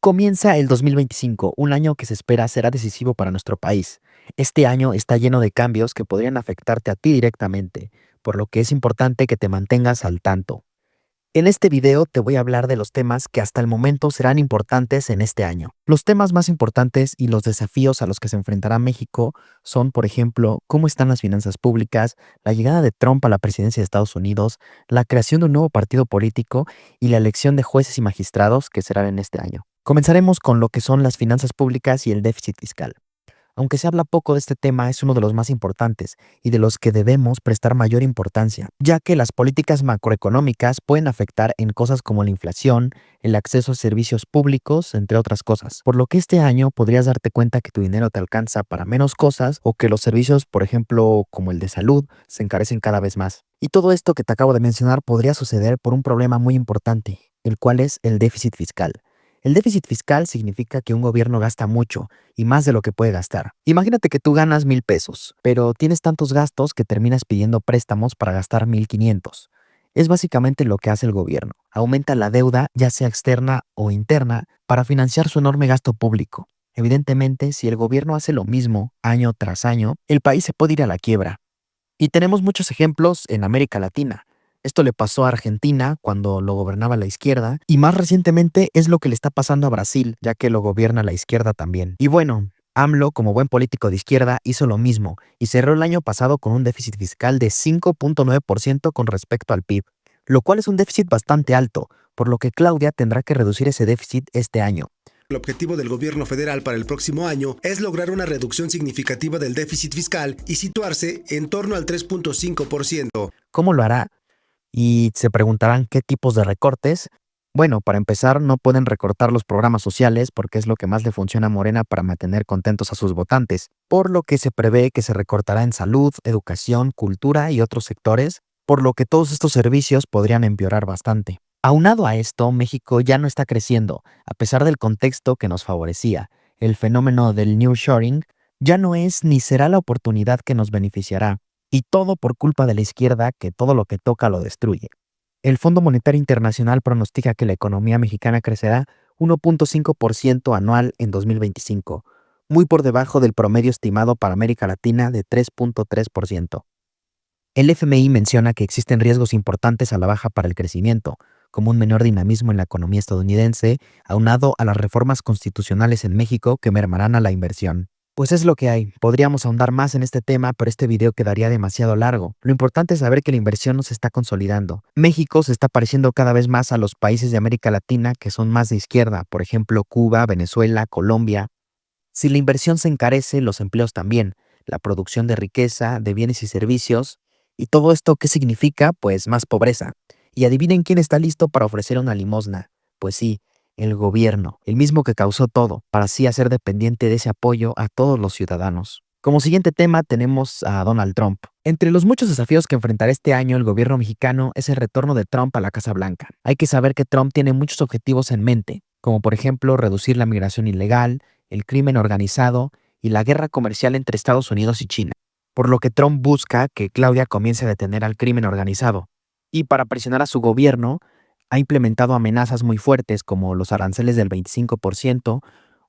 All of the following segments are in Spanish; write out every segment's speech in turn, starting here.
Comienza el 2025, un año que se espera será decisivo para nuestro país. Este año está lleno de cambios que podrían afectarte a ti directamente, por lo que es importante que te mantengas al tanto. En este video te voy a hablar de los temas que hasta el momento serán importantes en este año. Los temas más importantes y los desafíos a los que se enfrentará México son, por ejemplo, cómo están las finanzas públicas, la llegada de Trump a la presidencia de Estados Unidos, la creación de un nuevo partido político y la elección de jueces y magistrados que serán en este año. Comenzaremos con lo que son las finanzas públicas y el déficit fiscal. Aunque se habla poco de este tema, es uno de los más importantes y de los que debemos prestar mayor importancia, ya que las políticas macroeconómicas pueden afectar en cosas como la inflación, el acceso a servicios públicos, entre otras cosas. Por lo que este año podrías darte cuenta que tu dinero te alcanza para menos cosas o que los servicios, por ejemplo, como el de salud, se encarecen cada vez más. Y todo esto que te acabo de mencionar podría suceder por un problema muy importante, el cual es el déficit fiscal. El déficit fiscal significa que un gobierno gasta mucho y más de lo que puede gastar. Imagínate que tú ganas 1,000 pesos, pero tienes tantos gastos que terminas pidiendo préstamos para gastar 1,500. Es básicamente lo que hace el gobierno. Aumenta la deuda, ya sea externa o interna, para financiar su enorme gasto público. Evidentemente, si el gobierno hace lo mismo año tras año, el país se puede ir a la quiebra. Y tenemos muchos ejemplos en América Latina. Esto le pasó a Argentina cuando lo gobernaba la izquierda y más recientemente es lo que le está pasando a Brasil, ya que lo gobierna la izquierda también. Y bueno, AMLO, como buen político de izquierda, hizo lo mismo y cerró el año pasado con un déficit fiscal de 5,9% con respecto al PIB, lo cual es un déficit bastante alto, por lo que Claudia tendrá que reducir ese déficit este año. El objetivo del gobierno federal para el próximo año es lograr una reducción significativa del déficit fiscal y situarse en torno al 3,5%. ¿Cómo lo hará? Y se preguntarán qué tipos de recortes. Bueno, para empezar, no pueden recortar los programas sociales porque es lo que más le funciona a Morena para mantener contentos a sus votantes, por lo que se prevé que se recortará en salud, educación, cultura y otros sectores, por lo que todos estos servicios podrían empeorar bastante. Aunado a esto, México ya no está creciendo, a pesar del contexto que nos favorecía. El fenómeno del nearshoring ya no es ni será la oportunidad que nos beneficiará. Y todo por culpa de la izquierda que todo lo que toca lo destruye. El Fondo Monetario Internacional pronostica que la economía mexicana crecerá 1,5% anual en 2025, muy por debajo del promedio estimado para América Latina de 3,3%. El FMI menciona que existen riesgos importantes a la baja para el crecimiento, como un menor dinamismo en la economía estadounidense, aunado a las reformas constitucionales en México que mermarán a la inversión. Pues es lo que hay. Podríamos ahondar más en este tema, pero este video quedaría demasiado largo. Lo importante es saber que la inversión no se está consolidando. México se está pareciendo cada vez más a los países de América Latina que son más de izquierda, por ejemplo Cuba, Venezuela, Colombia. Si la inversión se encarece, los empleos también, la producción de riqueza, de bienes y servicios. ¿Y todo esto qué significa? Pues más pobreza. Y adivinen quién está listo para ofrecer una limosna. Pues sí, el gobierno, el mismo que causó todo, para así hacer dependiente de ese apoyo a todos los ciudadanos. Como siguiente tema tenemos a Donald Trump. Entre los muchos desafíos que enfrentará este año el gobierno mexicano es el retorno de Trump a la Casa Blanca. Hay que saber que Trump tiene muchos objetivos en mente, como por ejemplo reducir la migración ilegal, el crimen organizado y la guerra comercial entre Estados Unidos y China, por lo que Trump busca que Claudia comience a detener al crimen organizado. Y para presionar a su gobierno, ha implementado amenazas muy fuertes como los aranceles del 25%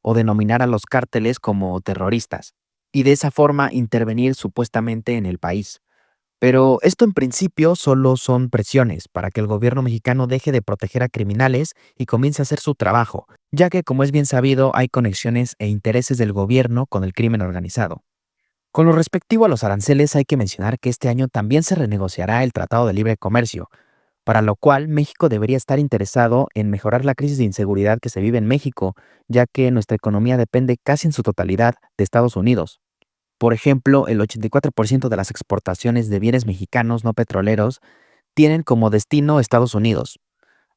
o denominar a los cárteles como terroristas, y de esa forma intervenir supuestamente en el país. Pero esto en principio solo son presiones para que el gobierno mexicano deje de proteger a criminales y comience a hacer su trabajo, ya que como es bien sabido hay conexiones e intereses del gobierno con el crimen organizado. Con lo respectivo a los aranceles hay que mencionar que este año también se renegociará el Tratado de Libre Comercio, para lo cual México debería estar interesado en mejorar la crisis de inseguridad que se vive en México, ya que nuestra economía depende casi en su totalidad de Estados Unidos. Por ejemplo, el 84% de las exportaciones de bienes mexicanos no petroleros tienen como destino Estados Unidos.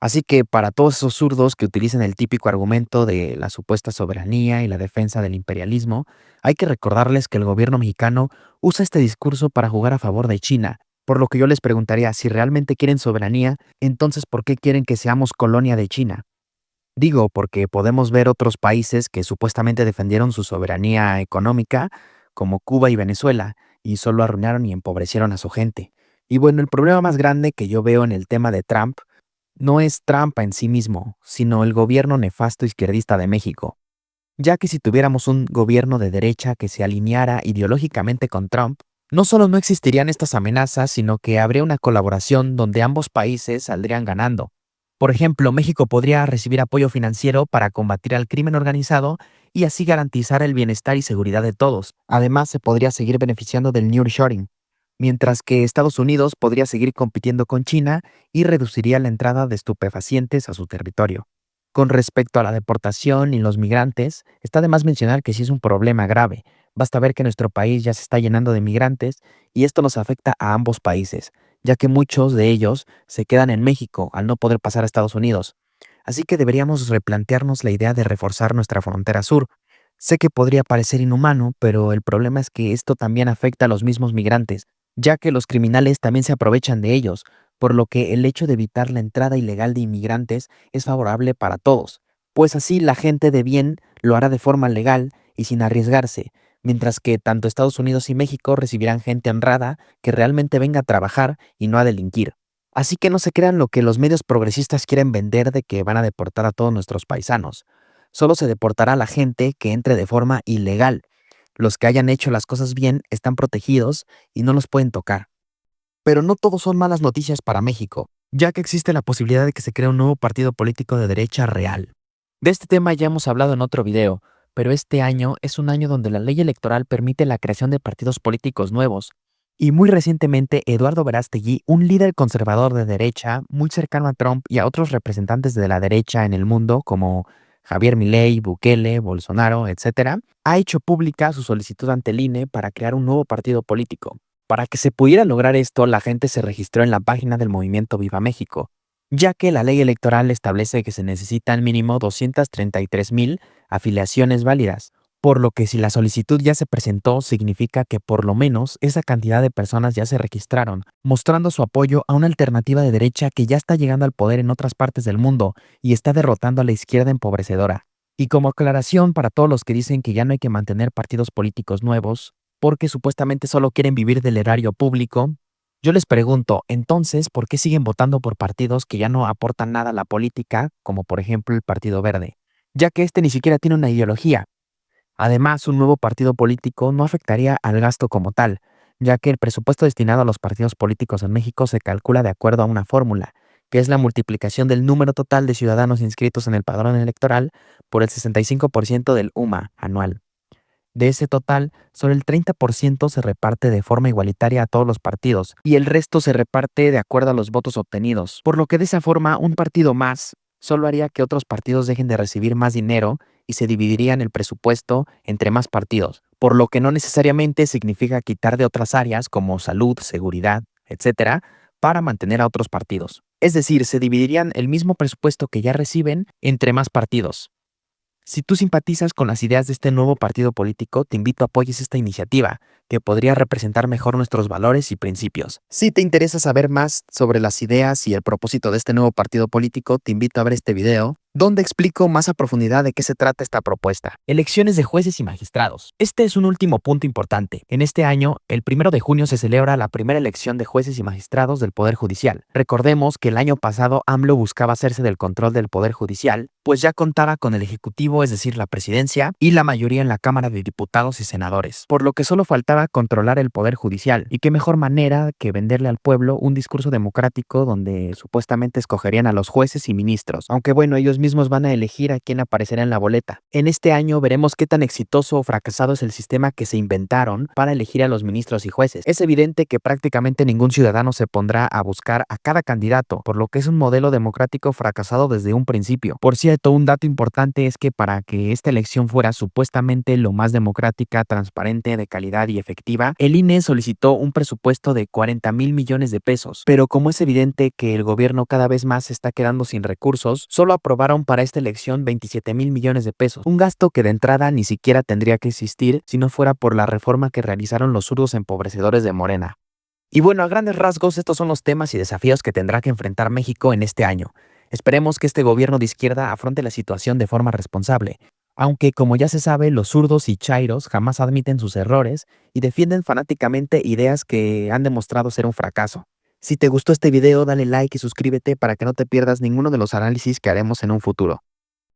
Así que para todos esos zurdos que utilizan el típico argumento de la supuesta soberanía y la defensa del imperialismo, hay que recordarles que el gobierno mexicano usa este discurso para jugar a favor de China, por lo que yo les preguntaría, si realmente quieren soberanía, entonces ¿por qué quieren que seamos colonia de China? Digo, porque podemos ver otros países que supuestamente defendieron su soberanía económica, como Cuba y Venezuela, y solo arruinaron y empobrecieron a su gente. Y bueno, el problema más grande que yo veo en el tema de Trump no es trampa en sí mismo, sino el gobierno nefasto izquierdista de México. Ya que si tuviéramos un gobierno de derecha que se alineara ideológicamente con Trump, no solo no existirían estas amenazas, sino que habría una colaboración donde ambos países saldrían ganando. Por ejemplo, México podría recibir apoyo financiero para combatir al crimen organizado y así garantizar el bienestar y seguridad de todos. Además, se podría seguir beneficiando del nearshoring, mientras que Estados Unidos podría seguir compitiendo con China y reduciría la entrada de estupefacientes a su territorio. Con respecto a la deportación y los migrantes, está de más mencionar que sí es un problema grave. Basta ver que nuestro país ya se está llenando de migrantes y esto nos afecta a ambos países, ya que muchos de ellos se quedan en México al no poder pasar a Estados Unidos. Así que deberíamos replantearnos la idea de reforzar nuestra frontera sur. Sé que podría parecer inhumano, pero el problema es que esto también afecta a los mismos migrantes, ya que los criminales también se aprovechan de ellos, por lo que el hecho de evitar la entrada ilegal de inmigrantes es favorable para todos, pues así la gente de bien lo hará de forma legal y sin arriesgarse, mientras que tanto Estados Unidos y México recibirán gente honrada que realmente venga a trabajar y no a delinquir. Así que no se crean lo que los medios progresistas quieren vender de que van a deportar a todos nuestros paisanos. Solo se deportará a la gente que entre de forma ilegal. Los que hayan hecho las cosas bien están protegidos y no los pueden tocar. Pero no todo son malas noticias para México, ya que existe la posibilidad de que se cree un nuevo partido político de derecha real. De este tema ya hemos hablado en otro video, pero este año es un año donde la ley electoral permite la creación de partidos políticos nuevos. Y muy recientemente, Eduardo Verástegui, un líder conservador de derecha, muy cercano a Trump y a otros representantes de la derecha en el mundo, como Javier Milei, Bukele, Bolsonaro, etc., ha hecho pública su solicitud ante el INE para crear un nuevo partido político. Para que se pudiera lograr esto, la gente se registró en la página del movimiento Viva México, ya que la ley electoral establece que se necesitan mínimo 233,000 afiliaciones válidas, por lo que si la solicitud ya se presentó, significa que por lo menos esa cantidad de personas ya se registraron, mostrando su apoyo a una alternativa de derecha que ya está llegando al poder en otras partes del mundo y está derrotando a la izquierda empobrecedora. Y como aclaración para todos los que dicen que ya no hay que mantener partidos políticos nuevos, porque supuestamente solo quieren vivir del erario público, yo les pregunto, entonces, ¿por qué siguen votando por partidos que ya no aportan nada a la política, como por ejemplo el Partido Verde? Ya que este ni siquiera tiene una ideología. Además, un nuevo partido político no afectaría al gasto como tal, ya que el presupuesto destinado a los partidos políticos en México se calcula de acuerdo a una fórmula, que es la multiplicación del número total de ciudadanos inscritos en el padrón electoral por el 65% del UMA anual. De ese total, solo el 30% se reparte de forma igualitaria a todos los partidos y el resto se reparte de acuerdo a los votos obtenidos, por lo que de esa forma un partido más solo haría que otros partidos dejen de recibir más dinero y se dividirían el presupuesto entre más partidos, por lo que no necesariamente significa quitar de otras áreas como salud, seguridad, etcétera, para mantener a otros partidos. Es decir, se dividirían el mismo presupuesto que ya reciben entre más partidos. Si tú simpatizas con las ideas de este nuevo partido político, te invito a apoyes esta iniciativa, que podría representar mejor nuestros valores y principios. Si te interesa saber más sobre las ideas y el propósito de este nuevo partido político, te invito a ver este video, donde explico más a profundidad de qué se trata esta propuesta. Elecciones de jueces y magistrados. Este es un último punto importante. En este año, el 1 de junio se celebra la primera elección de jueces y magistrados del Poder Judicial. Recordemos que el año pasado AMLO buscaba hacerse del control del Poder Judicial, pues ya contaba con el Ejecutivo, es decir, la Presidencia, y la mayoría en la Cámara de Diputados y Senadores, por lo que solo faltaba controlar el Poder Judicial. Y qué mejor manera que venderle al pueblo un discurso democrático donde supuestamente escogerían a los jueces y ministros, aunque bueno, ellos mismos van a elegir a quién aparecerá en la boleta. En este año veremos qué tan exitoso o fracasado es el sistema que se inventaron para elegir a los ministros y jueces. Es evidente que prácticamente ningún ciudadano se pondrá a buscar a cada candidato, por lo que es un modelo democrático fracasado desde un principio. Por cierto, un dato importante es que para que esta elección fuera supuestamente lo más democrática, transparente, de calidad y efectiva, el INE solicitó un presupuesto de 40,000 millones de pesos, pero como es evidente que el gobierno cada vez más se está quedando sin recursos, solo aprobaron para esta elección 27,000 millones de pesos, un gasto que de entrada ni siquiera tendría que existir si no fuera por la reforma que realizaron los zurdos empobrecedores de Morena. Y bueno, a grandes rasgos, estos son los temas y desafíos que tendrá que enfrentar México en este año. Esperemos que este gobierno de izquierda afronte la situación de forma responsable, aunque como ya se sabe, los zurdos y chairos jamás admiten sus errores y defienden fanáticamente ideas que han demostrado ser un fracaso. Si te gustó este video, dale like y suscríbete para que no te pierdas ninguno de los análisis que haremos en un futuro.